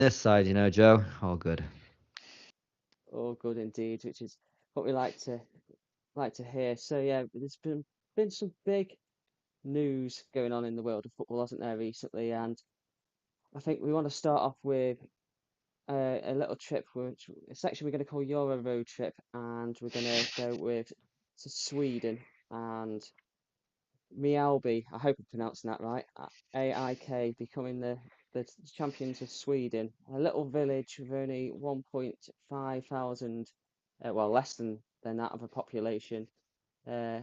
This side, Joe, all good. All good indeed, which is what we like to hear. So yeah, there's been some big news going on in the world of football, hasn't there, recently? And I think we want to start off with a little trip, which a section we're going to call Euro Road Trip, and we're going to go with to Sweden and Mjallby. I hope I'm pronouncing that right. AIK becoming the champions of Sweden, a little village with only 1.5 thousand, well, less than that of a population. Uh,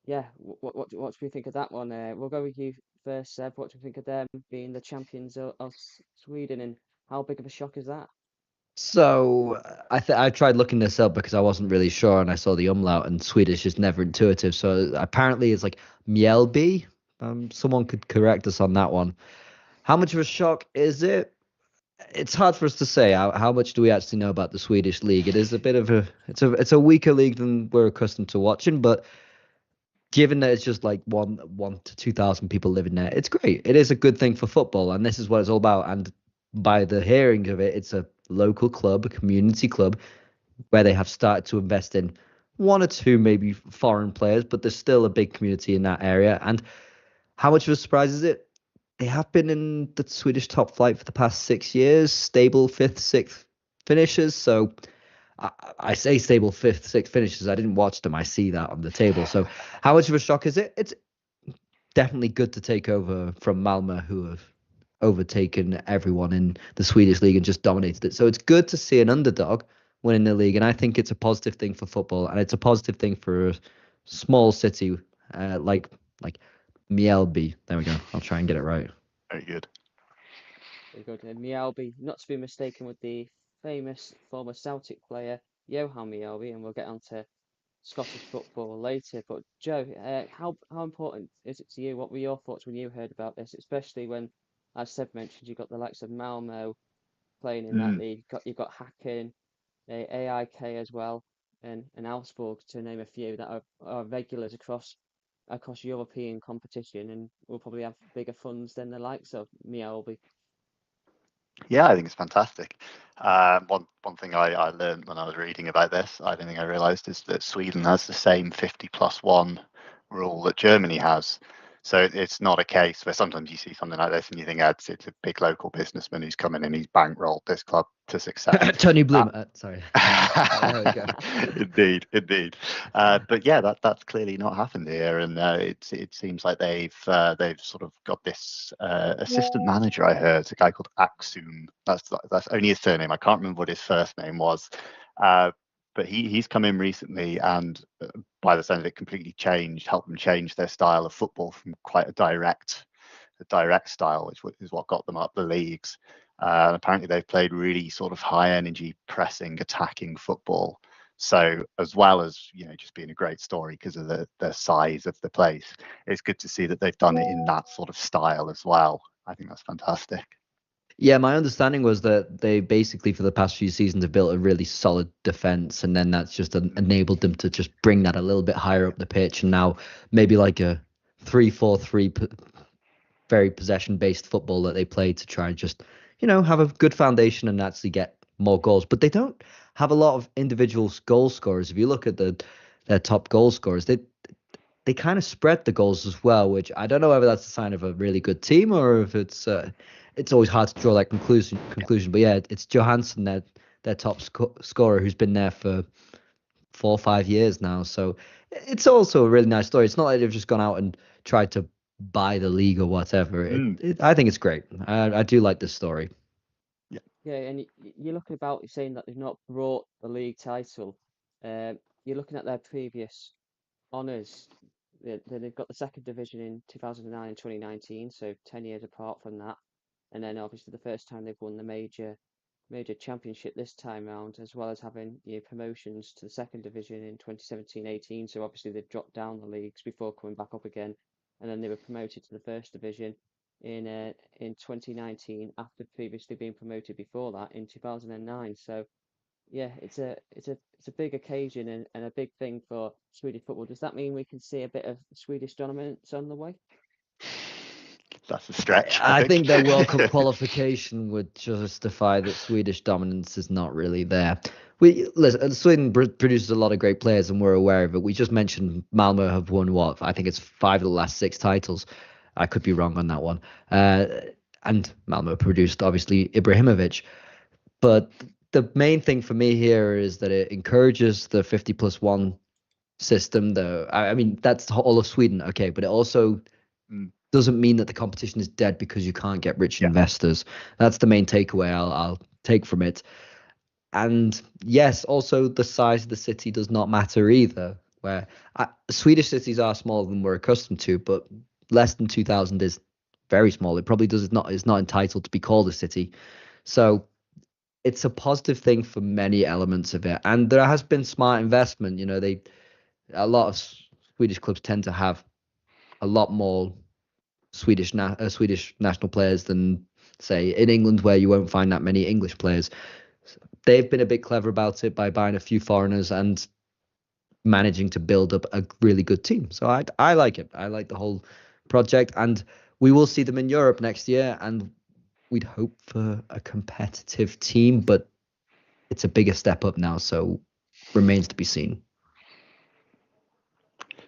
yeah, what do we think of that one? We'll go with you first, Seb. What do you think of them being the champions of Sweden, and how big of a shock is that? So I tried looking this up because I wasn't really sure, and I saw the umlaut, and Swedish is never intuitive. So apparently it's like Mjällby. Someone could correct us on that one. How much of a shock is it? It's hard for us to say. How much do we actually know about the Swedish league? It is a bit of a weaker league than we're accustomed to watching, but given that it's just like one to 2,000 people living there, it's great. It is a good thing for football, and this is what it's all about. And by the hearing of it, it's a local club, a community club, where they have started to invest in one or two maybe foreign players, but there's still a big community in that area. And how much of a surprise is it? They have been in the Swedish top flight for the past 6 years, stable fifth, sixth finishes. So I say stable fifth, sixth finishes. I didn't watch them. I see that on the table. So how much of a shock is it? It's definitely good to take over from Malmö, who have overtaken everyone in the Swedish league and just dominated it. So it's good to see an underdog winning the league, and I think it's a positive thing for football, and it's a positive thing for a small city like Mjällby. There we go. I'll try and get it right. Very good. Very good. Mjallby, not to be mistaken with the famous former Celtic player Johan Mjallby, and we'll get on to Scottish football later. But Joe, how important is it to you? What were your thoughts when you heard about this, especially when, as Seb mentioned, you got the likes of Malmo playing in that Mm. league. You've got Hacken, AIK as well, and Augsburg to name a few that are regulars across European competition, and will probably have bigger funds than the likes of Mjallby. Yeah, I think it's fantastic. One thing I learned when I was reading about this, I don't think I realised, is that Sweden has the same 50+1 rule that Germany has. So it's not a case where sometimes you see something like this and you think, it's a big local businessman who's come in and he's bankrolled this club to success. Tony Uh, Bloom. Sorry. There we go. Indeed, indeed. But yeah, that's clearly not happened here, and it seems like they've sort of got this assistant manager. I heard, a guy called Aksum. That's only his surname. I can't remember what his first name was. Uh, but he's come in recently, and by the sound of it, completely helped them change their style of football from quite a direct style, which is what got them up the leagues. Apparently, they've played really sort of high energy, pressing, attacking football. So, as well as just being a great story because of the size of the place, it's good to see that they've done it in that sort of style as well. I think that's fantastic. Yeah, my understanding was that they basically, for the past few seasons, have built a really solid defense, and then that's just enabled them to just bring that a little bit higher up the pitch. And now maybe like a 3-4-3, very possession-based football that they play to try and just, have a good foundation and actually get more goals. But they don't have a lot of individual goal scorers. If you look at their top goal scorers, they kind of spread the goals as well, which I don't know whether that's a sign of a really good team or if it's always hard to draw that conclusion. But yeah, it's Johansson, their top scorer, who's been there for 4 or 5 years now. So it's also a really nice story. It's not like they've just gone out and tried to buy the league or whatever. Mm, I think it's great. I do like this story. yeah. Yeah, and you're looking about, you're saying that they've not brought the league title. You're looking at their previous honours. They've got the second division in 2009 and 2019, so 10 years apart from that. And then obviously the first time they've won the major championship this time round, as well as having promotions to the second division in 2017-18. So obviously they've dropped down the leagues before coming back up again, and then they were promoted to the first division in 2019 after previously being promoted before that in 2009. So yeah, it's a big occasion and a big thing for Swedish football. Does that mean we can see a bit of Swedish dominance on the way? that's a stretch. I think their World Cup qualification would justify that Swedish dominance is not really there. Sweden produces a lot of great players, and we're aware of it. We just mentioned Malmo have won what? I think it's 5 of the last 6 titles. I could be wrong on that one. And Malmo produced obviously Ibrahimovic, but the main thing for me here is that it encourages the 50+1 system. Though I mean that's all of Sweden, okay, but it also doesn't mean that the competition is dead because you can't get rich investors. That's the main takeaway I'll take from it. And yes, also the size of the city does not matter either. Where Swedish cities are smaller than we're accustomed to, but less than 2,000 is very small. It probably is not entitled to be called a city. So it's a positive thing for many elements of it. And there has been smart investment. You know, a lot of Swedish clubs tend to have a lot more Swedish national players than, say, in England, where you won't find that many English players. They've been a bit clever about it by buying a few foreigners and managing to build up a really good team. So I like it. I like the whole project, and we will see them in Europe next year, and we'd hope for a competitive team, but it's a bigger step up now, so remains to be seen.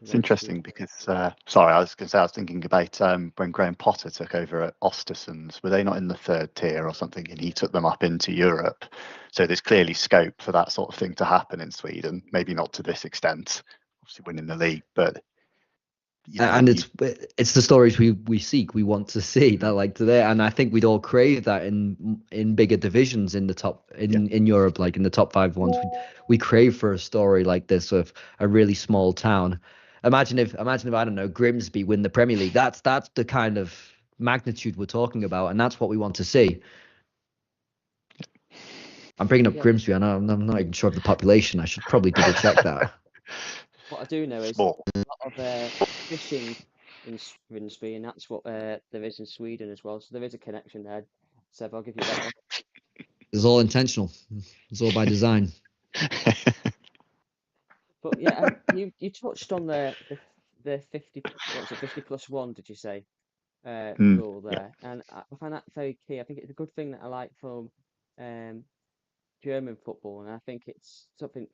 It's interesting because, sorry, I was going to say, I was thinking about when Graham Potter took over at Östersunds, were they not in the 3rd tier or something, and he took them up into Europe? So there's clearly scope for that sort of thing to happen in Sweden, maybe not to this extent, obviously winning the league, but and it's the stories we seek, we want to see that, like today, and I think we'd all crave that in bigger divisions in the top in Europe, like in the top 5 ones. We crave for a story like this of a really small town. Imagine if I don't know, Grimsby win the Premier League. That's the kind of magnitude we're talking about, and that's what we want to see. I'm bringing up Grimsby. I know I'm not even sure of the population. I should probably double check that. What I do know is small. a lot of fishing in Grimsby, and that's what there is in Sweden as well. So there is a connection there. So I'll give you that one. It's all intentional. It's all by design. But yeah, you touched on the 50, what's it, 50+1, did you say? Rule there, and I find that very key. I think it's a good thing that I like from German football, and I think it's something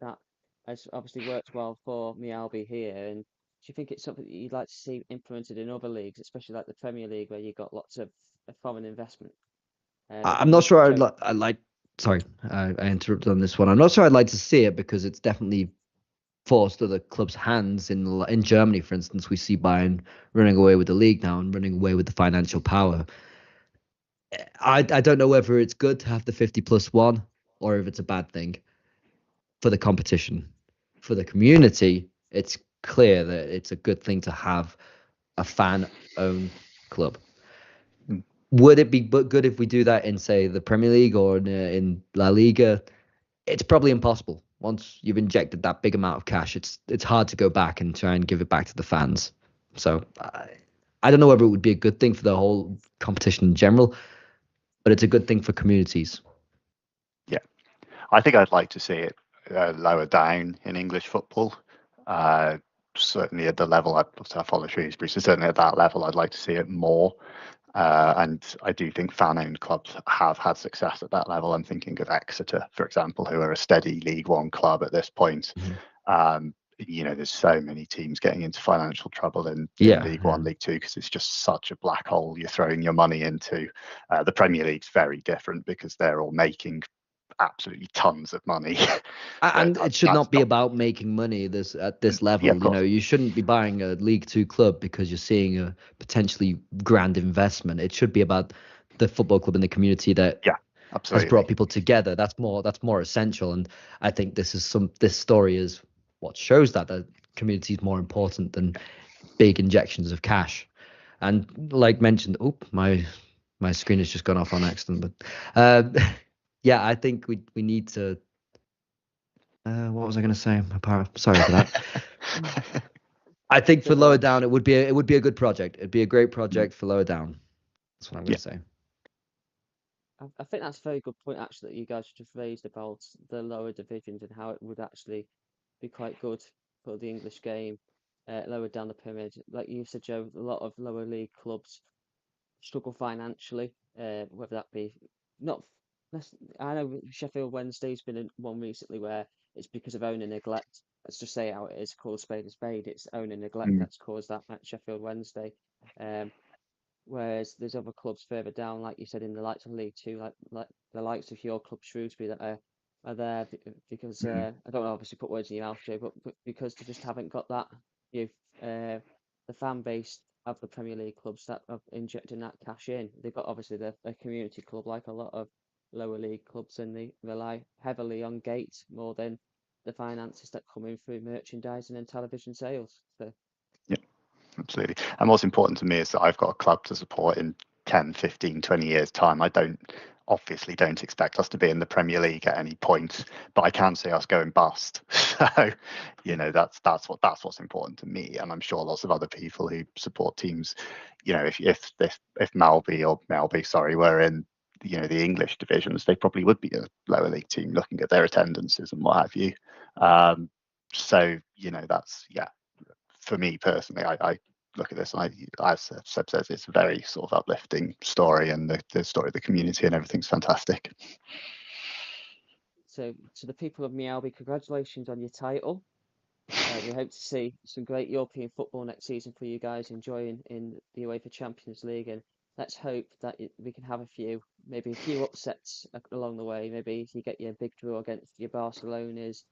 that has obviously worked well for Mjallby here. And do you think it's something that you'd like to see implemented in other leagues, especially like the Premier League, where you've got lots of foreign investment? I'm not sure I'd like. Sorry, I interrupted on this one. I'm not sure I'd like to see it because it's definitely forced other clubs' hands. In Germany, for instance, we see Bayern running away with the league now and running away with the financial power. I don't know whether it's good to have the 50+1 or if it's a bad thing for the competition. For the community, it's clear that it's a good thing to have a fan-owned club. Would it be good if we do that in, say, the Premier League or in La Liga? It's probably impossible. Once you've injected that big amount of cash, it's hard to go back and try and give it back to the fans. So I don't know whether it would be a good thing for the whole competition in general, but it's a good thing for communities. Yeah, I think I'd like to see it lower down in English football. Certainly at the level I follow Shrewsbury, so certainly at that level, I'd like to see it more. And I do think fan-owned clubs have had success at that level. I'm thinking of Exeter, for example, who are a steady League One club at this point. There's so many teams getting into financial trouble in League One, League Two, because it's just such a black hole you're throwing your money into. The Premier League's very different because they're all making absolutely tons of money. And it should not be about making money at this level. You shouldn't be buying a League Two club because you're seeing a potentially grand investment. It should be about the football club and the community that has brought people together. That's more essential. And I think this story is what shows that community is more important than big injections of cash. And like mentioned, my screen has just gone off on accident, but yeah, I think we need to. What was I going to say? Sorry for that. I think for Lower Down, it would be a good project. It'd be a great project for Lower Down. That's what I'm going to say. I think that's a very good point, actually, that you guys just raised about the lower divisions and how it would actually be quite good for the English game lower down the pyramid. Like you said, Joe, a lot of lower league clubs struggle financially, whether that be not. I know Sheffield Wednesday's been one recently where it's because of owner neglect. Let's just say how it is, call a spade a spade. It's owner neglect that's caused that at Sheffield Wednesday. Whereas there's other clubs further down, like you said, in the likes of League Two, like the likes of your club Shrewsbury, that are there because I don't want to obviously put words in your mouth, Joe, but because they just haven't got that the fan base of the Premier League clubs that are injecting that cash in. They've got obviously a community club like a lot of lower league clubs, and they rely heavily on gates more than the finances that come in through merchandising and television sales. So. Yeah, absolutely. And what's important to me is that I've got a club to support in 10, 15, 20 years time. I obviously don't expect us to be in the Premier League at any point, but I can see us going bust. So, that's what's important to me, and I'm sure lots of other people who support teams. If Mjallby were in the English divisions, they probably would be a lower league team looking at their attendances and what have you. So that's for me personally, I look at this and as Seb says, it's a very sort of uplifting story, and the story of the community and everything's fantastic. So to the people of Mjallby, congratulations on your title. We hope to see some great European football next season for you guys, enjoying in the UEFA Champions League, and let's hope that we can have maybe a few upsets along the way. Maybe you get your big draw against your Barcelonas,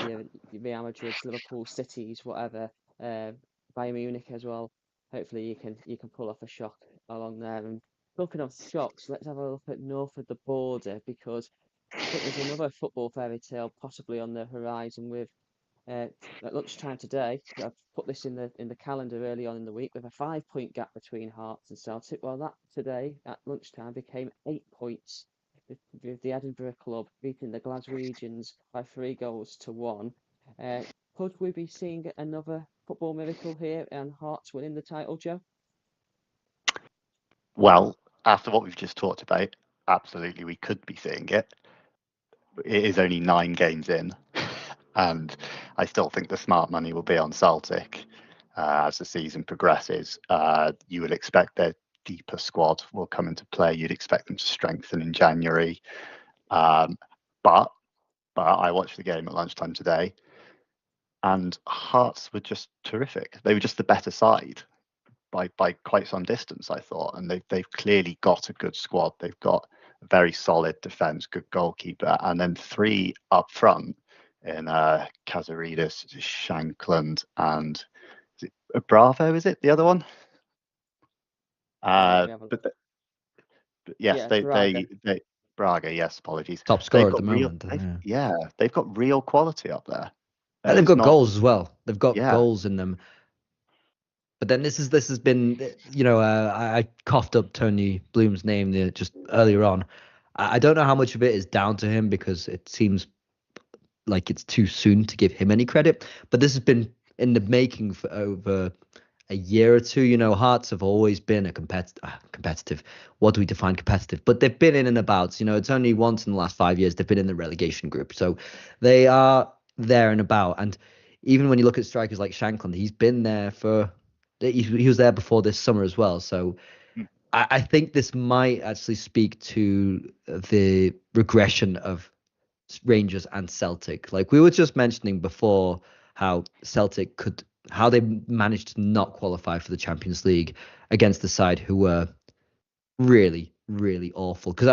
your Real Madrids, Liverpool Cities, whatever, Bayern Munich as well. Hopefully you can pull off a shock along there. And talking of shocks, let's have a look at north of the border, because I think there's another football fairy tale possibly on the horizon with. At lunchtime today, I've put this in the calendar early on in the week, with a 5-point gap between Hearts and Celtic. Well, that today at lunchtime became 8 points, with the Edinburgh club beating the Glaswegians by 3-1. Could we be seeing another football miracle here and Hearts winning the title, Joe? Well, after what we've just talked about, absolutely we could be seeing it. It is only 9 games in. And I still think the smart money will be on Celtic as the season progresses. You would expect their deeper squad will come into play. You'd expect them to strengthen in January. But I watched the game at lunchtime today, and Hearts were just terrific. They were just the better side by quite some distance, I thought. And they've clearly got a good squad. They've got a very solid defence, good goalkeeper, and then 3 up front in Kazaridis, Shankland, and is it Bravo? Is it the other one? But yes, Braga. they Braga. Yes, apologies. Top scorer at the moment. They've got real quality up there. And they've got goals as well. They've got goals in them. But then this has been, I coughed up Tony Bloom's name just earlier on. I don't know how much of it is down to him, because it seems like it's too soon to give him any credit, but this has been in the making for over a year or two. Hearts have always been a competitive. What do we define competitive? But they've been in and about. It's only once in the last 5 years they've been in the relegation group, so they are there and about. And even when you look at strikers like Shankland, he's been there he was there before this summer as well. So I think this might actually speak to the regression of Rangers and Celtic. Like we were just mentioning before, how they managed to not qualify for the Champions League against the side who were really, really awful. Because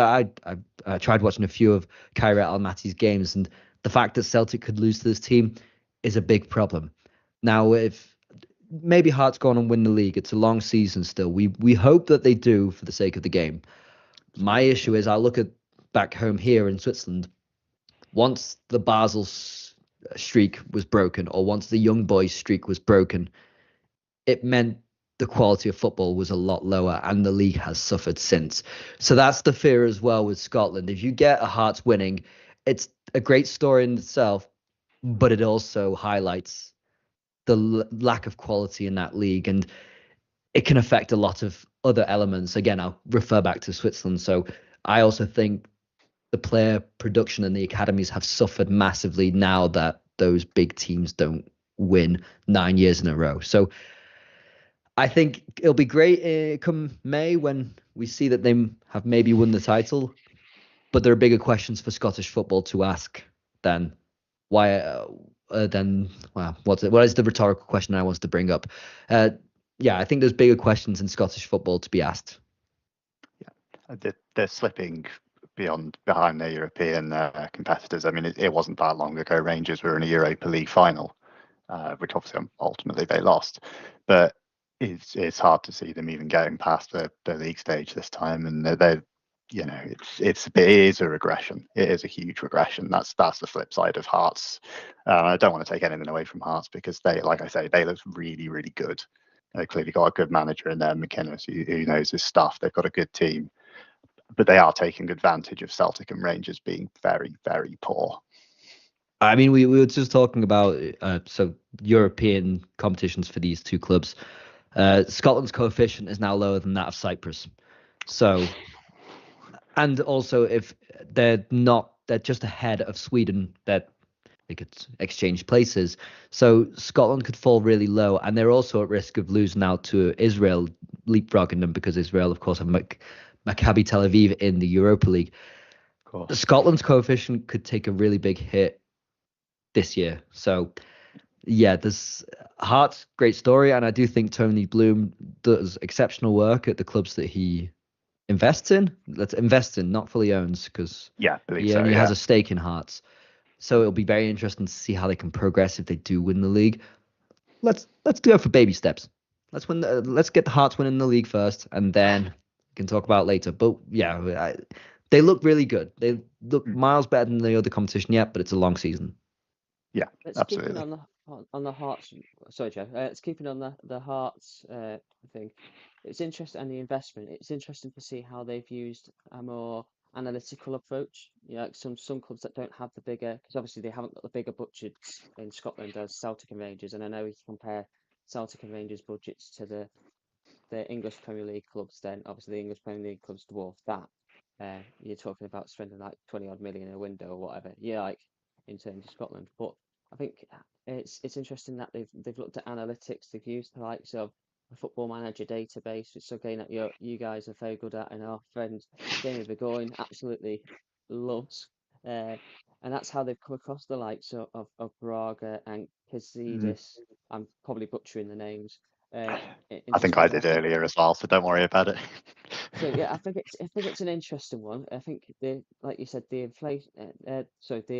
I tried watching a few of Kairat Almaty's games, and the fact that Celtic could lose to this team is a big problem. Now, if maybe Hearts go on and win the league, it's a long season still. We hope that they do for the sake of the game. My issue is I look at back home here in Switzerland. Once the Basel streak was broken, or once the young boys streak was broken, it meant the quality of football was a lot lower, and the league has suffered since. So that's the fear as well with Scotland. If you get a Hearts winning, it's a great story in itself, but it also highlights the lack of quality in that league, and it can affect a lot of other elements. Again, I'll refer back to Switzerland. So I also think the player production and the academies have suffered massively now that those big teams don't win 9 years in a row. So I think it'll be great come May when we see that they have maybe won the title. But there are bigger questions for Scottish football to ask than why. What is the rhetorical question I want to bring up? Yeah, I think there's bigger questions in Scottish football to be asked. They're slipping behind their European competitors. I mean, it wasn't that long ago Rangers were in a Europa League final, which obviously ultimately they lost. But it's hard to see them even getting past the league stage this time, and they're it is a regression. It is a huge regression. That's the flip side of Hearts. I don't want to take anything away from Hearts because they, like I say, they look really, really good. They've clearly got a good manager in there, McInnes, who knows his stuff. They've got a good team, but they are taking advantage of Celtic and Rangers being very, very poor. I mean, we were just talking about so European competitions for these two clubs. Scotland's coefficient is now lower than that of Cyprus. So, and also if they're just ahead of Sweden, that they could exchange places. So Scotland could fall really low, and they're also at risk of losing out to Israel, leapfrogging them because Israel, of course, have Maccabi Tel Aviv in the Europa League. Scotland's coefficient could take a really big hit this year. So yeah, this Hearts, great story, and I do think Tony Bloom does exceptional work at the clubs that he invests in. Let's invest in, not fully owns, because he only has a stake in Hearts. So it'll be very interesting to see how they can progress if they do win the league. Let's do it for baby steps. Let's get the Hearts winning the league first, and then we can talk about it later. But yeah, they look really good. They look miles better than the other competition yet, but it's a long season. Yeah, Let's absolutely. keep on the Hearts. Sorry, Joe. Let's keep it on the Hearts thing. It's interesting, and the investment. It's interesting to see how they've used a more analytical approach. Like some clubs that don't have the bigger, because obviously they haven't got the bigger budgets in Scotland as Celtic and Rangers. And I know if you compare Celtic and Rangers budgets to the English Premier League clubs, then obviously the English Premier League clubs dwarf that. You're talking about spending like 20 odd million in a window or whatever. Yeah, like in terms of Scotland, but I think it's interesting that they've looked at analytics. They've used the likes of a Football Manager database, which is something that you guys are very good at, and our friend Jamie Burgoyne absolutely loves. And that's how they've come across the likes of Braga and Kazidis. I'm probably butchering the names. I think I did earlier as well, so don't worry about it. So yeah, I think it's an interesting one. I think like you said, the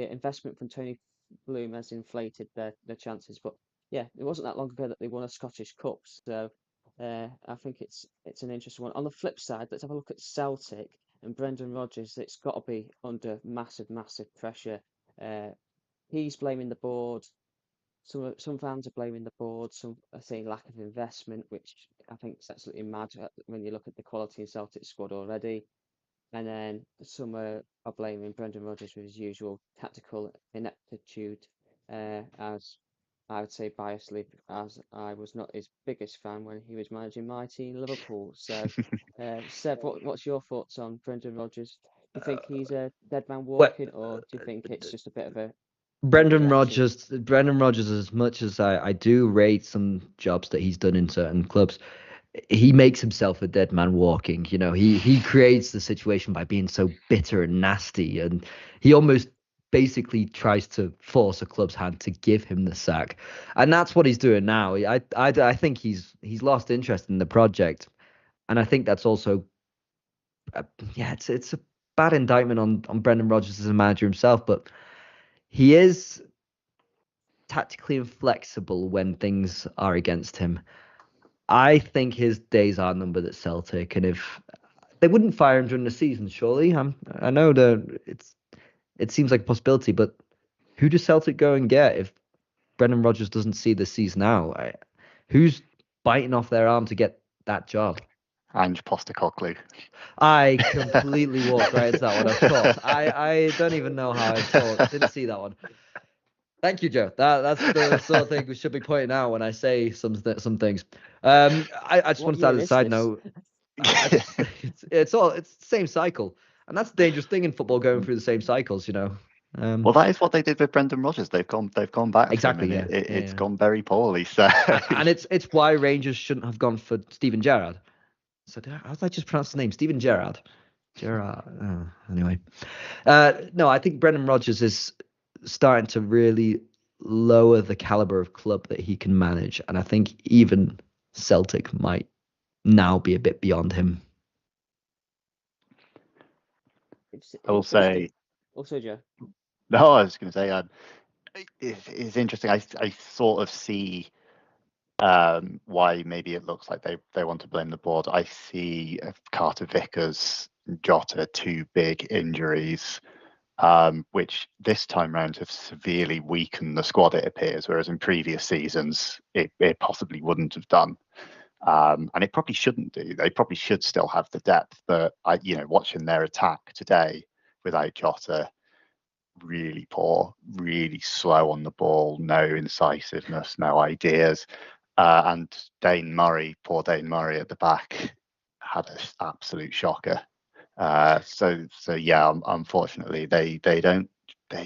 investment from Tony Bloom has inflated their chances. But yeah, it wasn't that long ago that they won a Scottish Cup. So I think it's an interesting one. On the flip side, let's have a look at Celtic and Brendan Rodgers. It's got to be under massive pressure. He's blaming the board. Some fans are blaming the board. Some are saying lack of investment, which I think is absolutely mad when you look at the quality in Celtic squad already. And then some are blaming Brendan Rodgers for his usual tactical ineptitude, as I would say biasly, as I was not his biggest fan when he was managing my team, Liverpool. So, Seb, what's your thoughts on Brendan Rodgers? Do you think he's a dead man walking, or do you think it's just a bit of a Brendan Rodgers, as much as I do rate some jobs that he's done in certain clubs, he makes himself a dead man walking. You know, he creates the situation by being so bitter and nasty, and he almost basically tries to force a club's hand to give him the sack, and that's what he's doing now. I think he's lost interest in the project, and I think that's also it's a bad indictment on Brendan Rodgers as a manager himself, but he is tactically inflexible when things are against him. I think his days are numbered at Celtic, and if they wouldn't fire him during the season, surely I know that it seems like a possibility, but who does Celtic go and get if Brendan Rodgers doesn't see the season out? Who's biting off their arm to get that job? Ange Postecoglou. I completely walked right into that one. Of course, I don't even know how I thought. Didn't see that one. Thank you, Joe. That's the sort of thing we should be pointing out when I say some things. I just want to start as a side note. It's the same cycle, and that's the dangerous thing in football, going through the same cycles. You know, Well, that is what they did with Brendan Rodgers. They've gone back Exactly, for him, and yeah, it's gone very poorly. So, and it's why Rangers shouldn't have gone for Steven Gerrard. So how did I just pronounce the name? Steven Gerrard. Anyway. No, I think Brendan Rodgers is starting to really lower the caliber of club that he can manage, and I think even Celtic might now be a bit beyond him. I will say. Also, Joe. No, I was going to say, it's interesting. I sort of see why maybe it looks like they want to blame the board. I see Carter Vickers, Jota, 2 big injuries, which this time round have severely weakened the squad, it appears, whereas in previous seasons it possibly wouldn't have done. And it probably shouldn't do. They probably should still have the depth, but watching their attack today without Jota, really poor, really slow on the ball, no incisiveness, no ideas. And poor Dane Murray at the back, had an absolute shocker. So yeah, unfortunately, they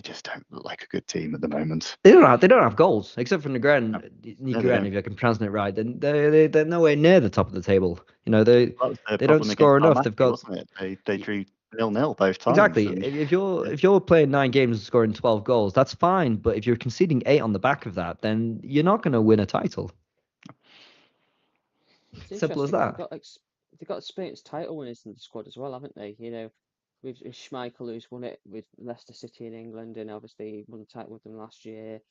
just don't look like a good team at the moment. They don't have goals except for Nygren. If I can pronounce it right, then they're nowhere near the top of the table. They don't score enough. They've got, wasn't it? They drew 0-0 both times. Exactly. And if you're playing 9 games and scoring 12 goals, that's fine. But if you're conceding 8 on the back of that, then you're not going to win a title. Simple as that. They've got experienced title winners in the squad as well, haven't they? With Schmeichel, who's won it with Leicester City in England, and obviously he won the title with them last year.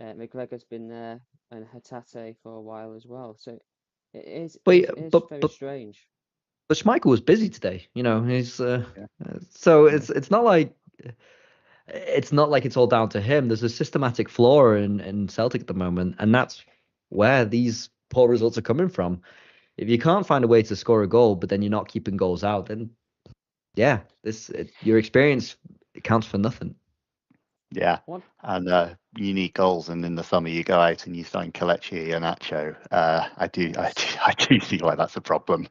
McGregor's been there, and Hatate for a while as well. So it's very strange. But Schmeichel was busy today. He's so it's not like it's all down to him. There's a systematic flaw in Celtic at the moment, and that's where these poor results are coming from. If you can't find a way to score a goal, but then you're not keeping goals out, then yeah, your experience counts for nothing. Yeah, and you need goals, and in the summer you go out and you sign Kelechi and Nacho. I do see why that's a problem.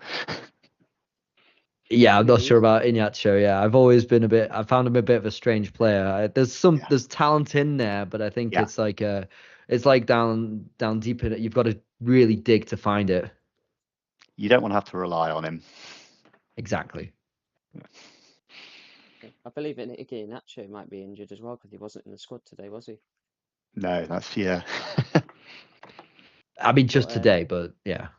Yeah, I'm not sure about Iñárritu. Yeah, I found him a bit of a strange player. There's talent in there, but I think it's like down deep in it. You've got to really dig to find it. You don't want to have to rely on him. Exactly. I believe Iñárritu might be injured as well because he wasn't in the squad today, was he? No, that's I mean, just today, but yeah.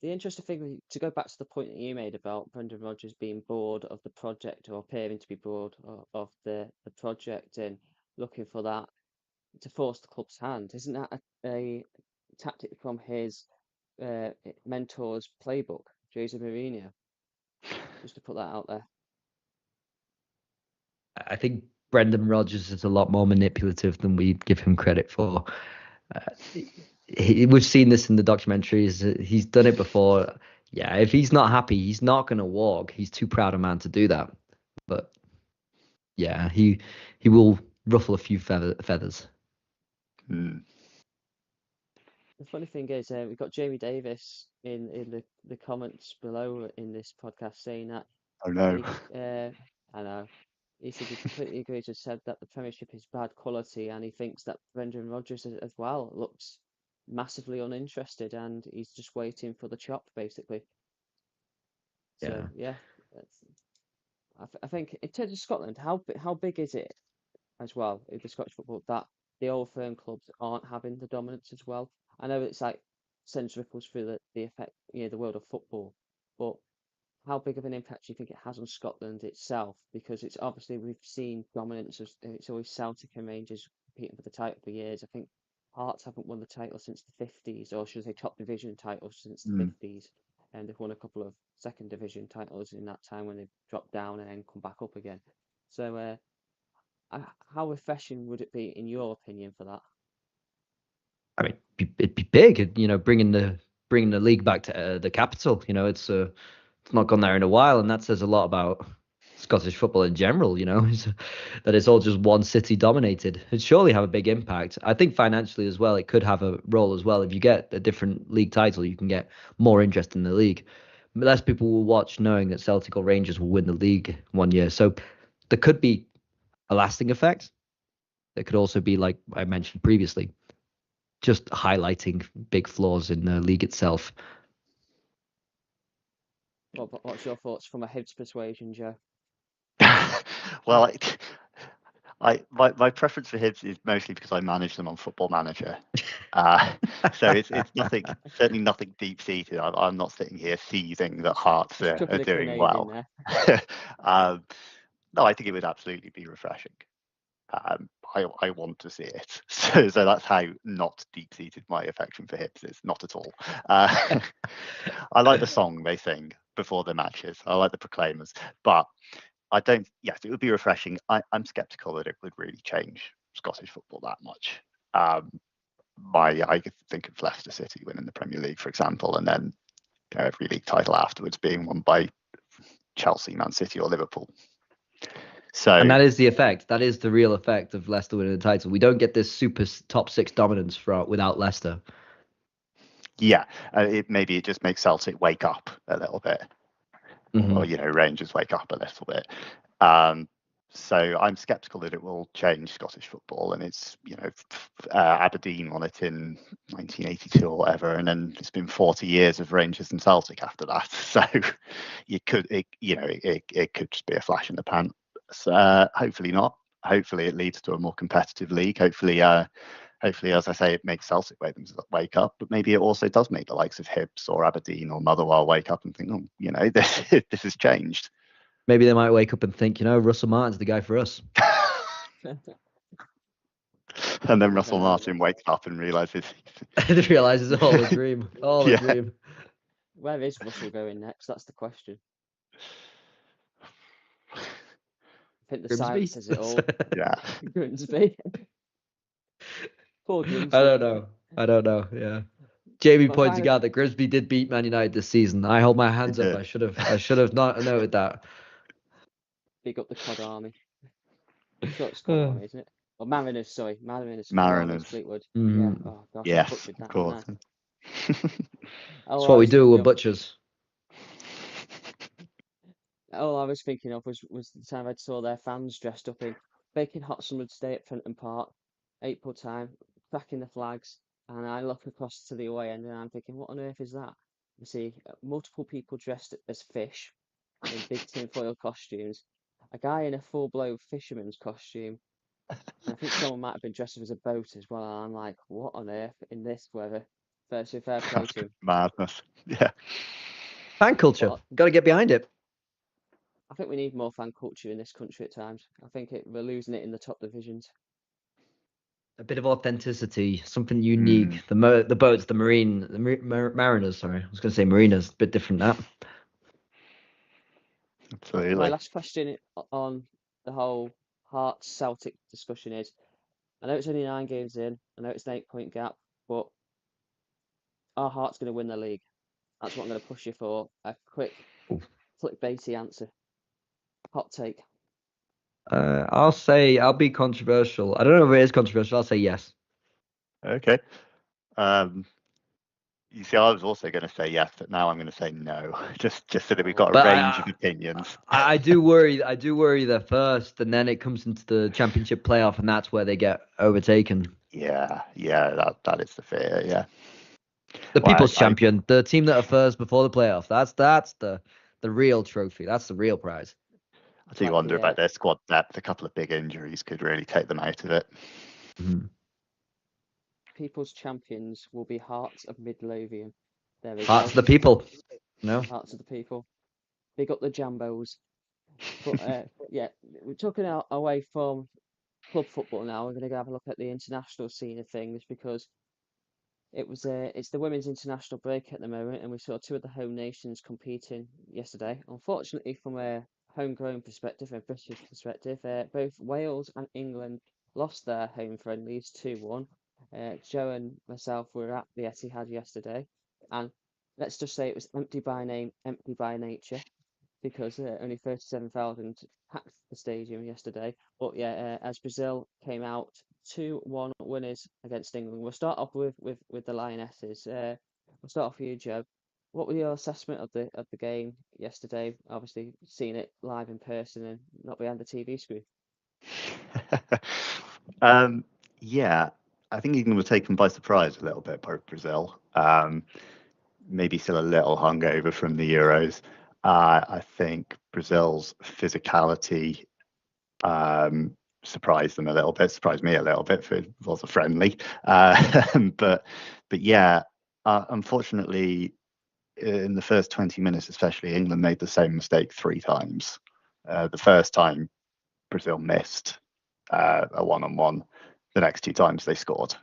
The interesting thing, to go back to the point that you made about Brendan Rodgers being bored of the project, or appearing to be bored of the project, and looking for that to force the club's hand, isn't that a tactic from his mentor's playbook, Jose Mourinho? Just to put that out there. I think Brendan Rodgers is a lot more manipulative than we give him credit for. We've seen this in the documentaries. He's done it before. Yeah, if he's not happy, he's not going to walk. He's too proud a man to do that. But yeah, he will ruffle a few feathers. Mm. The funny thing is, we've got Jamie Davis in the comments below in this podcast saying that. Oh no. I know. He said he completely agrees with said that the Premiership is bad quality, and he thinks that Brendan Rodgers as well looks massively uninterested, and he's just waiting for the chop, basically. So yeah, I think in terms of Scotland, how big is it as well in the Scottish football that the old firm clubs aren't having the dominance as well? I know it's like sends ripples through the effect, the world of football, but how big of an impact do you think it has on Scotland itself? Because it's obviously we've seen dominance. It's always Celtic and Rangers competing for the title for years. I think Hearts haven't won the title since the 50s, or should I say top division titles since the 50s. And they've won a couple of second division titles in that time when they've dropped down and then come back up again. So how refreshing would it be, in your opinion, for that? I mean, it'd be big, bringing the league back to the capital. It's not gone there in a while, and that says a lot about Scottish football in general. That it's all just one city dominated. It'd surely have a big impact. I think financially as well, it could have a role as well. If you get a different league title, you can get more interest in the league. Less people will watch knowing that Celtic or Rangers will win the league one year. So there could be a lasting effect. It could also be, like I mentioned previously, just highlighting big flaws in the league itself. What's your thoughts from a Hibs persuasion, Joe? Well, my preference for Hibs is mostly because I manage them on Football Manager. So it's nothing, certainly nothing deep seated. I'm not sitting here seething that Hearts are doing well. No, I think it would absolutely be refreshing. I want to see it. So that's how not deep seated my affection for Hibs is. Not at all. I like the song they sing before the matches. I like the proclaimers, but I don't. Yes, it would be refreshing. I'm skeptical that it would really change Scottish football that much. I could think of Leicester City winning the Premier League, for example, and then every league title afterwards being won by Chelsea, Man City, or Liverpool. So, and that is the effect. That is the real effect of Leicester winning the title. We don't get this super top six dominance without Leicester. Yeah, maybe it just makes Celtic wake up a little bit, or Rangers wake up a little bit. So I'm skeptical that it will change Scottish football, and it's Aberdeen won it in 1982 or whatever, and then it's been 40 years of Rangers and Celtic after that. So it could just be a flash in the pan. So, hopefully not. Hopefully it leads to a more competitive league. Hopefully, as I say, it makes Celtic wake up, but maybe it also does make the likes of Hibs or Aberdeen or Motherwell wake up and think, this has changed. Maybe they might wake up and think, Russell Martin's the guy for us. And then Russell Martin wakes up and realizes it's all a dream. All a dream. Where is Russell going next? That's the question. I think the Grimsby? silence says it all. Yeah. Grimsby. Poor Grimsby. I don't know. Yeah. Jamie pointing out that Grimsby did beat Man United this season. I hold my hands up. I should have not noted that. Big up the COD Army. I'm sure it's COD Army, isn't it? Or Mariners, sorry. Mariners. Fleetwood. Yeah. Oh gosh, yes, I butchered that. Of course. That's what we do. We're butchers. All I was thinking of was the time I saw their fans dressed up in Bacon Hotsunwood Day at Fenton Park, April time, cracking the flags, and I look across to the away end and I'm thinking, what on earth is that? You see multiple people dressed as fish in big tinfoil costumes, a guy in a full-blown fisherman's costume, and I think someone might have been dressed up as a boat as well. And I'm like, what on earth in this weather? Fair play to him. Madness. Yeah. Fan culture. Got to get behind it. I think we need more fan culture in this country at times. I think we're losing it in the top divisions. A bit of authenticity, something unique. The boats, the mariners. Sorry, I was going to say marinas. A bit different that. Absolutely. My last question on the whole Hearts Celtic discussion is: I know it's only 9 games in. I know it's an 8-point gap, but are Hearts going to win the league? That's what I'm going to push you for. A quick, clickbaity answer. Hot take. I'll be controversial. I don't know if it is controversial. I'll say yes. Okay. You see, I was also going to say yes, but now I'm going to say no, just so that we've got a range of opinions. I do worry they're first, and then it comes into the championship playoff, and that's where they get overtaken. Yeah, that is the fear. Yeah. The people's champion, the team that are first before the playoff. That's the real trophy. That's the real prize. I do wonder about their squad depth. A couple of big injuries could really take them out of it. Mm-hmm. People's champions will be Hearts of Midlothian. There we go. Hearts of the people. No. Hearts of the people. Big up the Jambos. But yeah, we're talking away from club football now. We're going to go have a look at the international scene of things because it's the women's international break at the moment, and we saw 2 of the home nations competing yesterday. Unfortunately, from a homegrown perspective, a British perspective, both Wales and England lost their home friendlies 2-1. Joe and myself were at the Etihad yesterday, and let's just say it was empty by name, empty by nature, because only 37,000 packed the stadium yesterday. But yeah, as Brazil came out 2-1 winners against England. We'll start off with the Lionesses. We'll start off with you, Joe. What were your assessment of the game yesterday? Obviously, seeing it live in person and not behind the TV screen. Yeah, I think England were taken by surprise a little bit by Brazil. Maybe still a little hungover from the Euros. I think Brazil's physicality surprised them a little bit, surprised me a little bit, for it was a friendly. But yeah, unfortunately, in the first 20 minutes, especially, England made the same mistake 3 times. The first time, Brazil missed a one-on-one. The next 2 times they scored.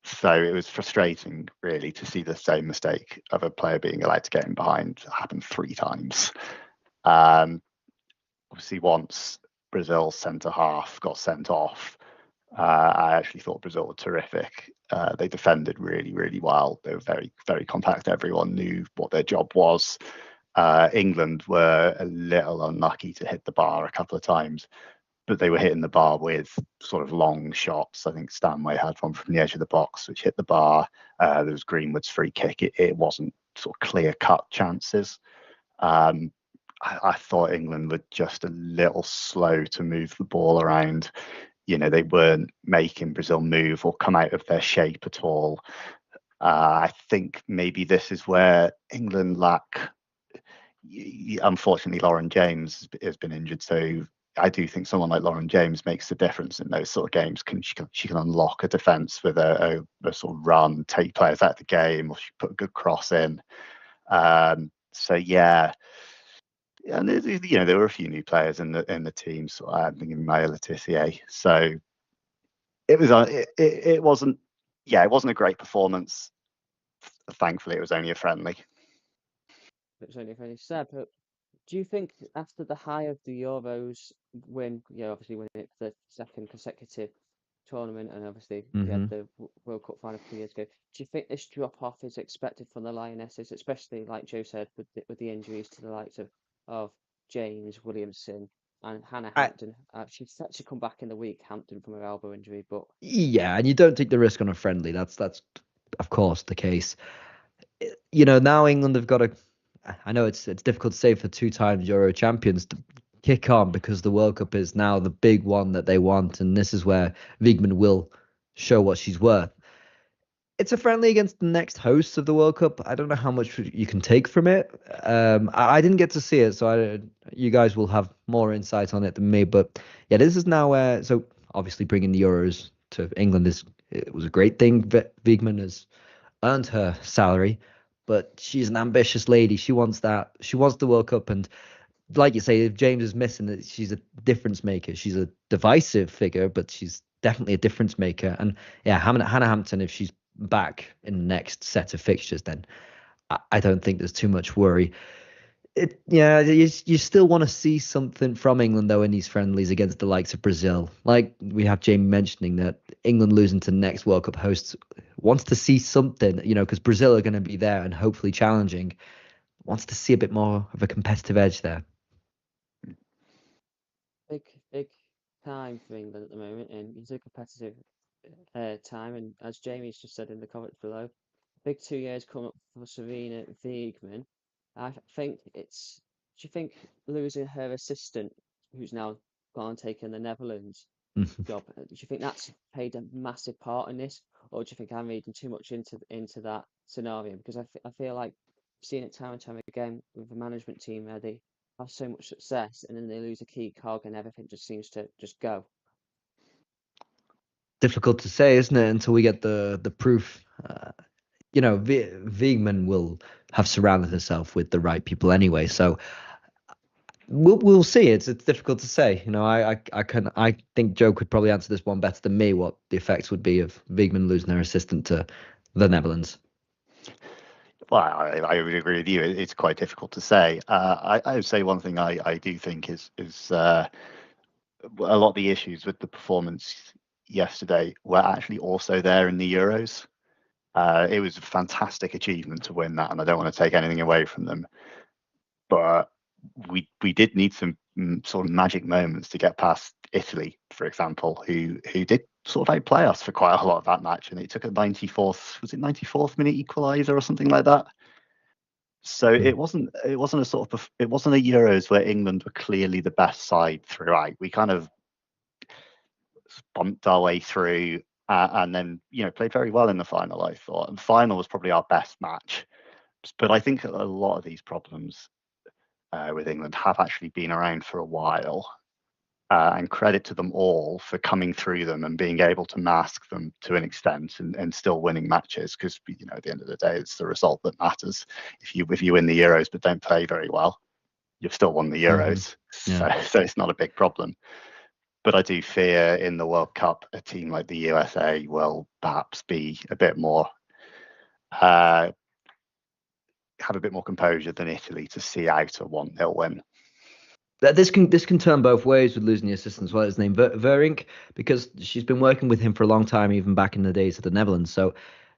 So it was frustrating, really, to see the same mistake of a player being allowed to get in behind happen 3 times. Obviously, once Brazil's centre half got sent off, I actually thought Brazil were terrific. They defended really, really well. They were very, very compact. Everyone knew what their job was. England were a little unlucky to hit the bar a couple of times, but they were hitting the bar with sort of long shots. I think Stanway had one from the edge of the box, which hit the bar. There was Greenwood's free kick. It wasn't sort of clear-cut chances. I thought England were just a little slow to move the ball around. They weren't making Brazil move or come out of their shape at all. I think maybe this is where England lack. Unfortunately, Lauren James has been injured, so I do think someone like Lauren James makes a difference in those sort of games. She can unlock a defence with a sort of run, take players out of the game, or she put a good cross in. So yeah, and there were a few new players in the team. So I'm thinking Maya Letitia. So it wasn't a great performance. Thankfully, it was only a friendly. It was only a friendly. Seb, do you think after the high of the Euros win, obviously winning it for the second consecutive tournament, and obviously we had the World Cup final a few years ago, do you think this drop off is expected from the Lionesses, especially like Joe said with the injuries to the likes of James Williamson and Hannah Hampton? She's set to come back in the week, Hampton, from her elbow injury, but yeah, and you don't take the risk on a friendly. That's of course the case. Now England have got to. I know it's difficult to say for 2-time Euro champions to kick on, because the World Cup is now the big one that they want, and this is where Wiegman will show what she's worth. It's a friendly against the next hosts of the World Cup. I don't know how much you can take from it. I didn't get to see it, so you guys will have more insight on it than me. But yeah, this is now so obviously bringing the Euros to England it was a great thing. Wiegman has earned her salary, but she's an ambitious lady. She wants that. She wants the World Cup, and like you say, if James is missing, she's a difference maker. She's a divisive figure, but she's definitely a difference maker. And yeah, Hannah Hampton, if she's back in the next set of fixtures, then I don't think there's too much worry. You still want to see something from England, though, in these friendlies against the likes of Brazil. Like we have Jamie mentioning that England losing to next World Cup hosts, wants to see something, because Brazil are going to be there and hopefully challenging, wants to see a bit more of a competitive edge there. Big time for England at the moment, and it's a competitive time. And as Jamie's just said in the comments below, big 2 years coming up for Serena Wiegman. I think do you think losing her assistant, who's now gone and taken the Netherlands job, do you think that's played a massive part in this, or do you think I'm reading too much into that scenario? Because I feel like I've seen it time and time again with the management team where they have so much success and then they lose a key cog and everything just seems to just go. Difficult to say, isn't it, until we get the proof. Wiegman will have surrounded herself with the right people anyway, so we'll see. It's difficult to say. I think Joe could probably answer this one better than me, what the effects would be of Wiegman losing her assistant to the Netherlands. Well, I would agree with you. It's quite difficult to say. I would say one thing I do think is a lot of the issues with the performance yesterday were actually also there in the Euros. It was a fantastic achievement to win that, and I don't want to take anything away from them. But we did need some sort of magic moments to get past Italy, for example, who did sort of outplay us for quite a lot of that match, and it took a 94th minute equaliser or something like that. So it wasn't a Euros where England were clearly the best side throughout. We kind of bumped our way through and then played very well in the final, I thought. And the final was probably our best match. But I think a lot of these problems with England have actually been around for a while. And credit to them all for coming through them and being able to mask them to an extent and still winning matches, because at the end of the day, it's the result that matters. If you win the Euros but don't play very well, you've still won the Euros. Yeah. So it's not a big problem. But I do fear in the World Cup, a team like the USA will perhaps be a bit more have a bit more composure than Italy to see out a 1-0 win. This can turn both ways with losing the assistant as well. His name Verink, because she's been working with him for a long time, even back in the days of the Netherlands. So,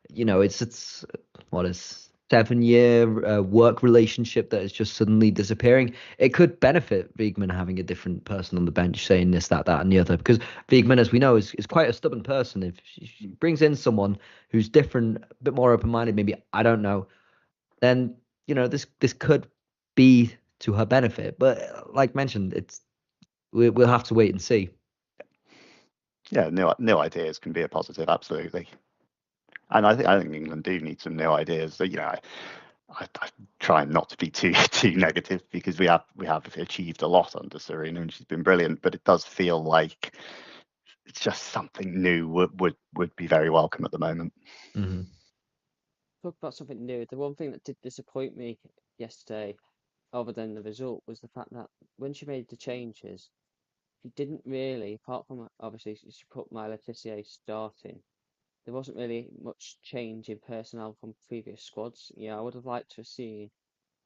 it's what is 7-year work relationship that is just suddenly disappearing. It could benefit Wiegman having a different person on the bench saying this, that, and the other, because Wiegman, as we know, is quite a stubborn person. If she brings in someone who's different, a bit more open-minded, maybe, I don't know, then this could be to her benefit. But like mentioned, we'll have to wait and see. Yeah, new ideas can be a positive, absolutely. And I think England do need some new ideas. So, I try not to be too negative, because we have achieved a lot under Serena and she's been brilliant. But it does feel like it's just something new would be very welcome at the moment. Mm-hmm. Talk about something new. The one thing that did disappoint me yesterday, other than the result, was the fact that when she made the changes, she didn't really, apart from obviously she put my Letitia starting, there wasn't really much change in personnel from previous squads. I would have liked to have seen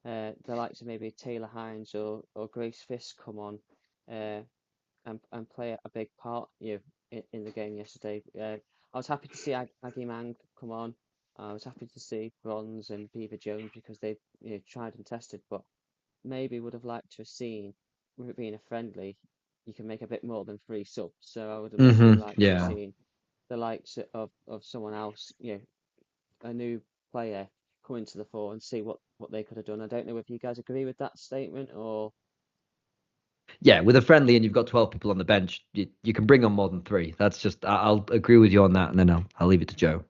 the likes of maybe Taylor Hines or Grace Fisk come on and play a big part in the game yesterday. I was happy to see Aggie Mang come on. I was happy to see Bronze and Beaver Jones, because they've tried and tested, but maybe would have liked to have seen, with it being a friendly, you can make a bit more than 3 subs. So I would have maybe liked to have seen the likes of someone else, a new player, come into the fore and see what they could have done. I don't know if you guys agree with that statement or. Yeah, with a friendly and you've got 12 people on the bench, you can bring on more than 3. That's just, I'll agree with you on that, and then I'll leave it to Joe.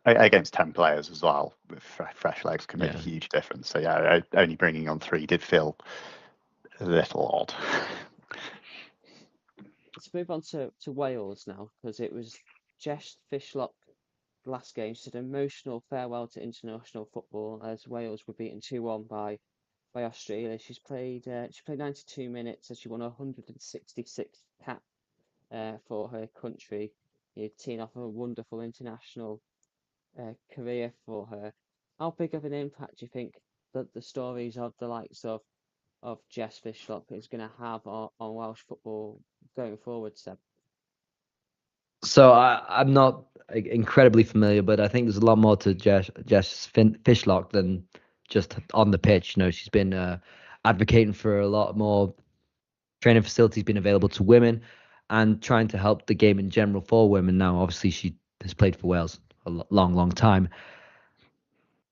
Against 10 players as well, with fresh legs can make a huge difference. So yeah, only bringing on 3 did feel a little odd. Let's move on to Wales now, because it was Jess Fishlock last game. She said emotional farewell to international football as Wales were beaten 2-1 by Australia. She played 92 minutes as she won 166 cap for her country, teeing off a wonderful international career for her. How big of an impact do you think that the stories of the likes of Jess Fishlock is going to have on Welsh football going forward, Seb? So I'm not incredibly familiar, but I think there's a lot more to Jess Fishlock than just on the pitch. She's been advocating for a lot more training facilities being available to women and trying to help the game in general for women. Now, obviously, she has played for Wales a long time.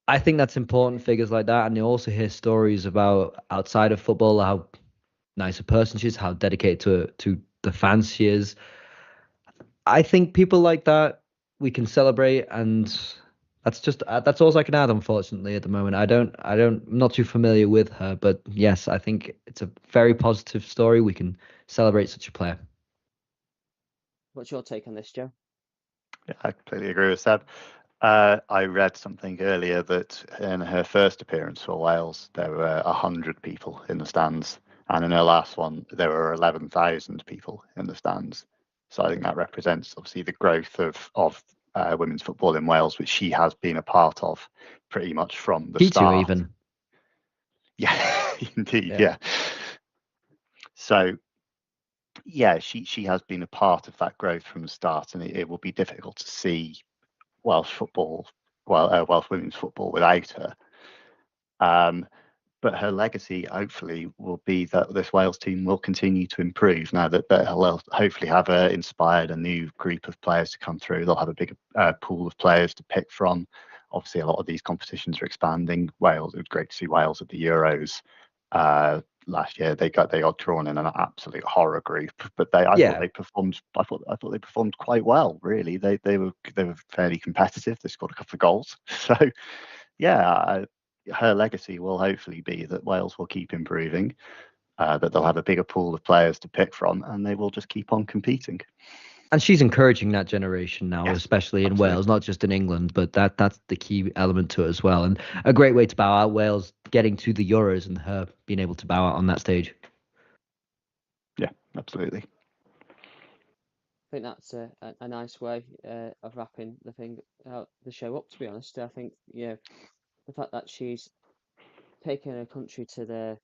I think that's important, figures like that. And you also hear stories about outside of football, how nice a person she is, how dedicated to the fans she is. I think people like that we can celebrate, and that's all I can add, unfortunately, at the moment. I'm not too familiar with her, but yes, I think it's a very positive story. We can celebrate such a player. What's your take on this, Joe? Yeah, I completely agree with Seb. I read something earlier that in her first appearance for Wales, there were 100 people in the stands, and in her last one, there were 11,000 people in the stands. So I think that represents obviously the growth of women's football in Wales, which she has been a part of pretty much from the start. Even. Yeah, indeed, yeah. So yeah, she has been a part of that growth from the start, and it will be difficult to see Welsh women's football without her. But her legacy, hopefully, will be that this Wales team will continue to improve now that they'll hopefully have inspired a new group of players to come through. They'll have a bigger pool of players to pick from. obviously a lot of these competitions are expanding. Wales, it was great to see Wales at the Euros last year. They got drawn in an absolute horror group, but I thought they performed quite well, really. They were fairly competitive. They scored a couple of goals. So yeah, her legacy will hopefully be that Wales will keep improving, that they'll have a bigger pool of players to pick from, and they will just keep on competing. And she's encouraging that generation now, especially in Wales, not just in England, but that's the key element to it as well. And a great way to bow out Wales getting to the Euros and her being able to bow out on that stage. Yeah, absolutely. I think that's a nice way of wrapping the show up, to be honest. I think, the fact that she's taken her country to the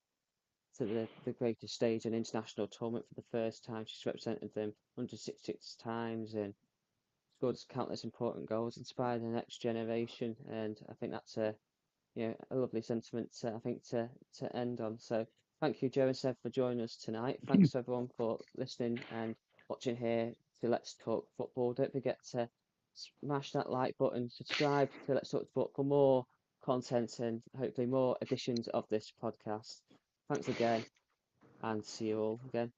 greatest stage, an international tournament for the first time. She's represented them 166 times and scored countless important goals, inspired the next generation, and I think that's a lovely sentiment to end on. So thank you, Joe and Seb, for joining us tonight. Thanks to everyone for listening and watching here to Let's Talk Football. Don't forget to smash that like button, subscribe to Let's Talk Football for more content and hopefully more editions of this podcast. Thanks again, and see you all again